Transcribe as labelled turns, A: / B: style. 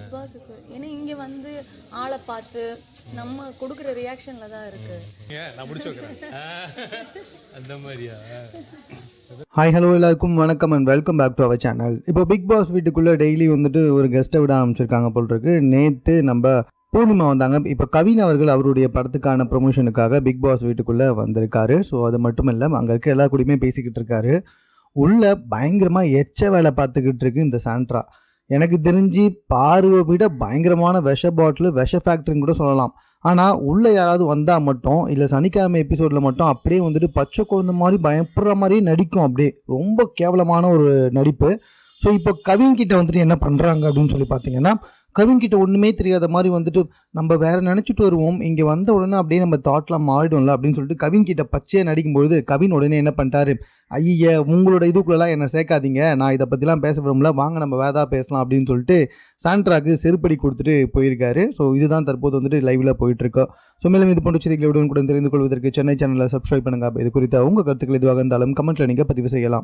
A: Big பாஸுக்கு. ஏன்னா இங்கே வந்து ஆளை பார்த்து நம்ம கொடுக்குற ரியாக்ஷனில் தான் இருக்குது.
B: நான் முடிச்சு வைக்கிறேன் அந்த மாதிரியா.
C: ஹாய் ஹலோ எல்லாருக்கும் வணக்கம் and welcome back to our channel. இப்போ பிக் பாஸ் வீட்டுக்குள்ளே டெய்லி வந்துட்டு ஒரு கெஸ்ட்டை விட ஆரம்பிச்சிருக்காங்க போல் இருக்கு. நேற்று நம்ம பூர்ணிமா வந்தாங்க. இப்போ கவின் அவர்கள் அவருடைய படத்துக்கான ப்ரொமோஷனுக்காக பிக் பாஸ் வீட்டுக்குள்ளே வந்திருக்காரு. ஸோ அது மட்டும் இல்லை, அங்கே இருக்க எல்லா கூடயுமே பேசிக்கிட்டு இருக்காரு. உள்ள பயங்கரமாக எச்ச வேலை பார்த்துக்கிட்டு இருக்கு இந்த சாண்ட்ரா. எனக்கு தெரிஞ்சு பார்வை விட பயங்கரமான விஷ பாட்டில், விஷ ஃபேக்ட்ரின்னு கூட சொல்லலாம். ஆனால் உள்ளே யாராவது வந்தால் மட்டும், இல்லை சனிக்கிழமை எபிசோடில் மட்டும் அப்படியே வந்துட்டு பச்சை குழந்தை மாதிரி பயப்படுற மாதிரியே நடிக்கும். அப்படியே ரொம்ப கேவலமான ஒரு நடிப்பு. ஸோ இப்போ கவின் கிட்ட வந்துட்டு என்ன பண்ணுறாங்க அப்படின்னு சொல்லி பார்த்தீங்கன்னா, கவின் கிட்ட ஒன்றுமே தெரியாத மாதிரி வந்துட்டு நம்ம வேற நினச்சிட்டு வருவோம், இங்கே வந்த உடனே அப்படியே நம்ம தாட்லாம் மாறிடும்ல அப்படின்னு சொல்லிட்டு கவின் கிட்ட பச்சையாக நடிக்கும்பொழுது கவின் உடனே என்ன பண்ணிட்டாரு, ஐய உங்களோட இதுக்குள்ளெல்லாம் என்னை சேர்க்காதீங்க, நான் இதை பற்றிலாம் பேச விரும்பல, வாங்க நம்ம வேதா பேசலாம் அப்படின்னு சொல்லிட்டு சாண்ட்ராக்கு செருப்படி கொடுத்துட்டு போயிருக்காரு. ஸோ இதுதான் தற்போது வந்துட்டு லைவில் போயிட்டுருக்கோம். ஸோ மேலும் இது போன்ற செய்திகளை உடனுக்குடன் தெரிந்து கொள்வதற்கு சென்னை சேனலில் சப்ஸ்கிரைப் பண்ணுங்க. இது குறித்த உங்கள் கருத்துக்கள் எதுவாக இருந்தாலும் கமெண்ட்டில் நீங்கள் பதிவு செய்யலாம்.